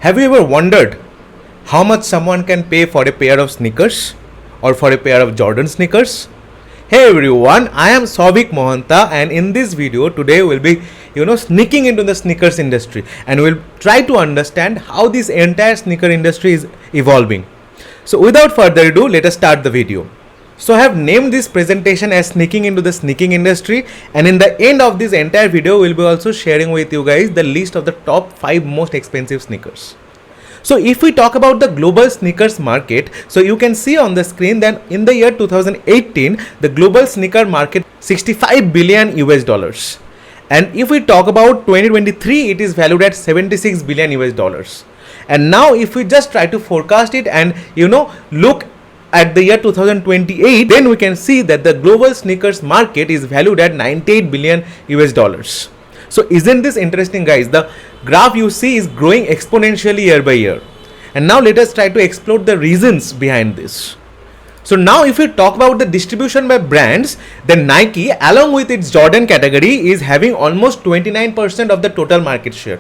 Have you ever wondered how much someone can pay for a pair of sneakers or for a pair of Jordan sneakers? Hey everyone, I am Souvik Mohanta, and in this video today we'll be sneaking into the sneakers industry and we'll try to understand how this entire sneaker industry is evolving. So without further ado, let us start the video. So I have named this presentation as sneaking into the sneaking industry, and in the end of this entire video we'll be also sharing with you guys the list of the top 5 most expensive sneakers. So if we talk about the global sneakers market, so you can see on the screen that in the year 2018 the global sneaker market $65 billion US, and if we talk about 2023 it is valued at $76 billion US. And now if we just try to forecast it and look at the year 2028, then we can see that the global sneakers market is valued at $98 billion US. So isn't this interesting, guys? The graph you see is growing exponentially year by year. And now let us try to explore the reasons behind this. So now if we talk about the distribution by brands, then Nike along with its Jordan category is having almost 29% of the total market share.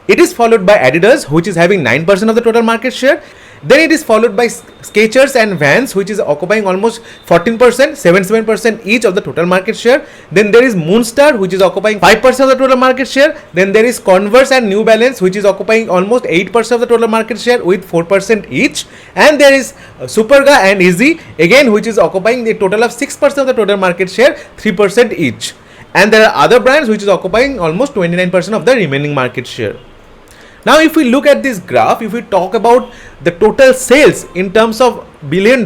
It is followed by Adidas, which is having 9% of the total market share. Then it is followed by Skechers and Vans, which is occupying almost 14%, 77% each of the total market share. Then there is Moonstar, which is occupying 5% of the total market share. Then there is Converse and New Balance, which is occupying almost 8% of the total market share with 4% each. And there is Superga and Easy, again, which is occupying a total of 6% of the total market share, 3% each. And there are other brands which is occupying almost 29% of the remaining market share. Now if we look at this graph, if we talk about the total sales in terms of $1 billion,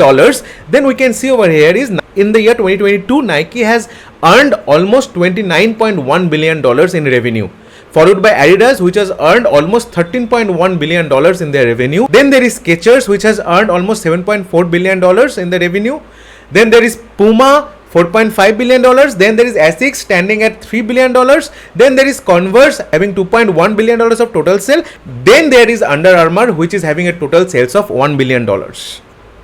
then we can see over here is in the year 2022 Nike has earned almost $29.1 billion in revenue, followed by Adidas, which has earned almost $13.1 billion in their revenue. Then there is Skechers, which has earned almost $7.4 billion in the revenue. Then there is Puma, $4.5 billion. Then there is Asics standing at $3 billion. Then there is Converse having $2.1 billion of total sale. Then there is Under Armour, which is having a total sales of $1 billion.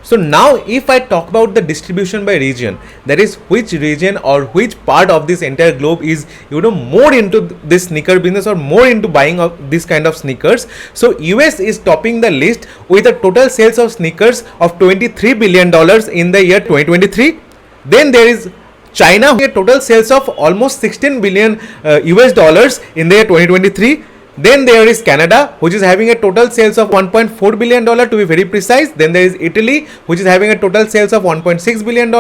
So now if I talk about the distribution by region, that is which region or which part of this entire globe is more into this sneaker business or more into buying of this kind of sneakers. So US is topping the list with a total sales of sneakers of $23 billion in the year 2023. Then there is China, a total sales of almost $16 billion US in the year 2023. Then there is Canada, which is having a total sales of $1.4 billion to be very precise. Then there is Italy, which is having a total sales of $1.6 billion.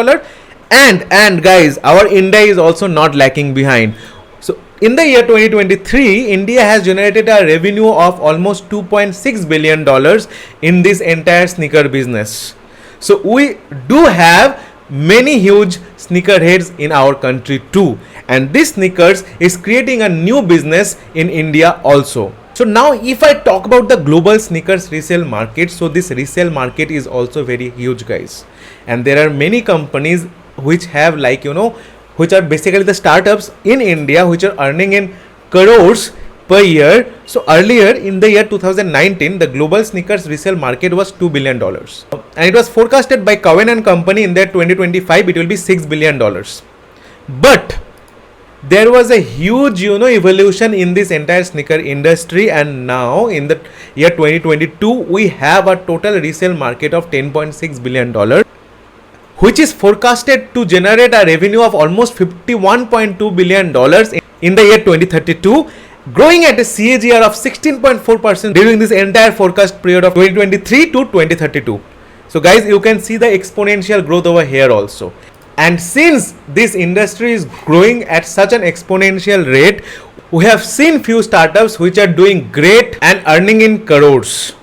And guys, our India is also not lacking behind. So in the year 2023, India has generated a revenue of almost $2.6 billion in this entire sneaker business. So we do have many huge sneakerheads in our country too, and this sneakers is creating a new business in India also. So now if I talk about the global sneakers resale market, so this resale market is also very huge, guys, and there are many companies which have which are basically the startups in India which are earning in crores per year. So earlier in the year 2019 the global sneakers resale market was $2 billion, and it was forecasted by Cowen and Company in the 2025 it will be $6 billion. But there was a huge evolution in this entire sneaker industry, and now in the year 2022 we have a total resale market of $10.6 billion, which is forecasted to generate a revenue of almost $51.2 billion in the year 2032, growing at a CAGR of 16.4% during this entire forecast period of 2023 to 2032. So guys, you can see the exponential growth over here also. And since this industry is growing at such an exponential rate, we have seen few startups which are doing great and earning in crores.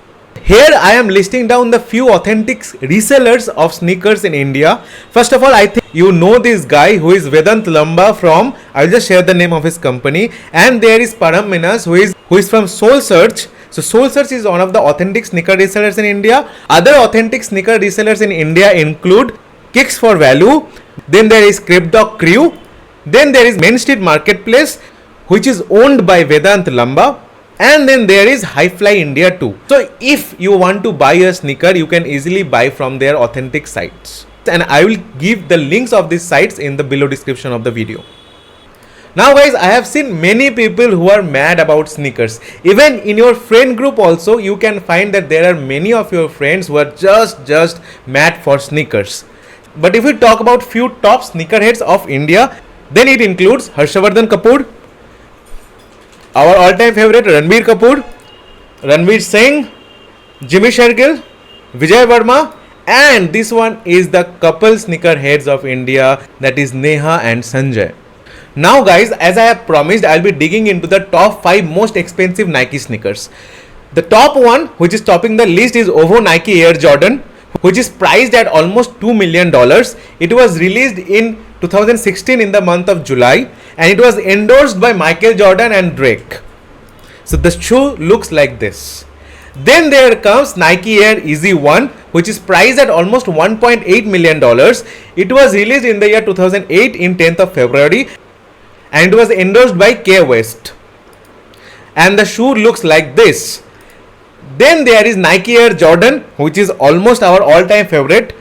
Here I am listing down the few authentic resellers of sneakers in India. First of all, I think you know this guy who is Vedant Lamba from, I'll just share the name of his company. And there is Param Minas who is from Soul Search. So Soul Search is one of the authentic sneaker resellers in India. Other authentic sneaker resellers in India include Kicks for Value. Then there is Crepdog Crew. Then there is Mainstreet Marketplace, which is owned by Vedant Lamba. And then there is Highfly India too. So if you want to buy a sneaker, you can easily buy from their authentic sites. And I will give the links of these sites in the below description of the video. Now guys, I have seen many people who are mad about sneakers. Even in your friend group also, you can find that there are many of your friends who are just mad for sneakers. But if we talk about few top sneakerheads of India, then it includes Harshavardhan Kapoor, our all-time favorite Ranbir Kapoor, Ranveer Singh, Jimmy Shergill, Vijay Verma, and this one is the couple sneakerheads of India, that is Neha and Sanjay. Now guys, as I have promised, I'll be digging into the top 5 most expensive Nike sneakers. The top one, which is topping the list, is OVO Nike Air Jordan, which is priced at almost $2 million. It was released in 2016 in the month of July, and it was endorsed by Michael Jordan and Drake. So the shoe looks like this. Then there comes Nike Air Easy 1, which is priced at almost $1.8 million. It was released in the year 2008 in 10th of February, and it was endorsed by K West. And the shoe looks like this. Then there is Nike Air Jordan, which is almost our all-time favorite.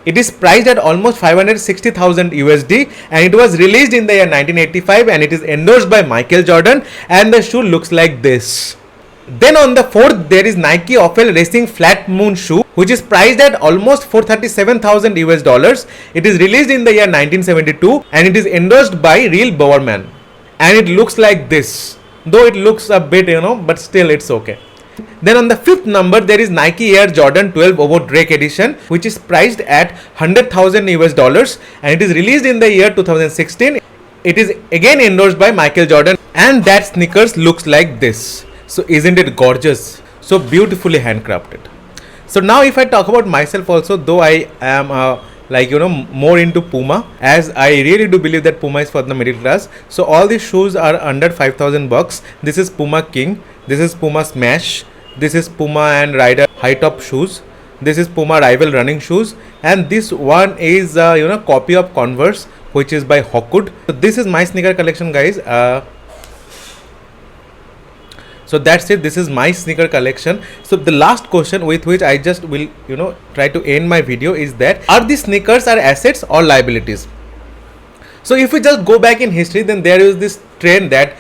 It is priced at almost 560,000 USD, and it was released in the year 1985, and it is endorsed by Michael Jordan, and the shoe looks like this. Then on the fourth, there is Nike Ophel Racing Flat Moon shoe, which is priced at almost 437,000 US dollars. It is released in the year 1972, and it is endorsed by Real Bowerman, and it looks like this. Though it looks a bit, but still it's okay. Then on the fifth number, there is Nike Air Jordan 12 OVO Drake edition, which is priced at 100,000 US dollars, and it is released in the year 2016. It is again endorsed by Michael Jordan, and that sneakers looks like this. So isn't it gorgeous? So beautifully handcrafted. So now if I talk about myself also, though I am more into Puma, as I really do believe that Puma is for the middle class. So all these shoes are under 5,000 bucks. This is Puma King, this is Puma Smash, this is Puma and Rider high top shoes, this is Puma Rival running shoes, and this one is copy of Converse, which is by Hawkwood. So this is my sneaker collection, guys. So that's it. This is my sneaker collection. So the last question with which I just will try to end my video is that, are these sneakers are assets or liabilities? So if we just go back in history, then there is this trend that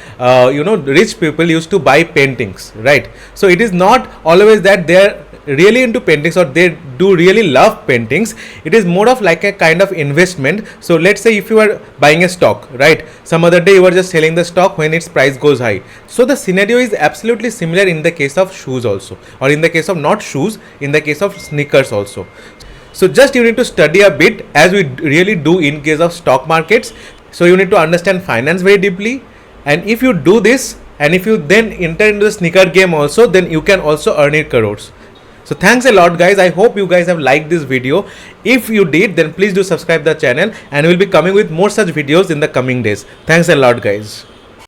rich people used to buy paintings, right? So it is not always that they are really into paintings or they do really love paintings. It is more of like a kind of investment. So let's say if you are buying a stock, right, some other day you are just selling the stock when its price goes high. So the scenario is absolutely similar in the case of shoes also, or in the case of not shoes, in the case of sneakers also. So just you need to study a bit, as we really do in case of stock markets. So you need to understand finance very deeply, and if you do this, and if you then enter into the sneaker game also, then you can also earn it crores. So thanks a lot, guys. I hope you guys have liked this video. If you did, then please do subscribe the channel, and we'll be coming with more such videos in the coming days. Thanks a lot, guys.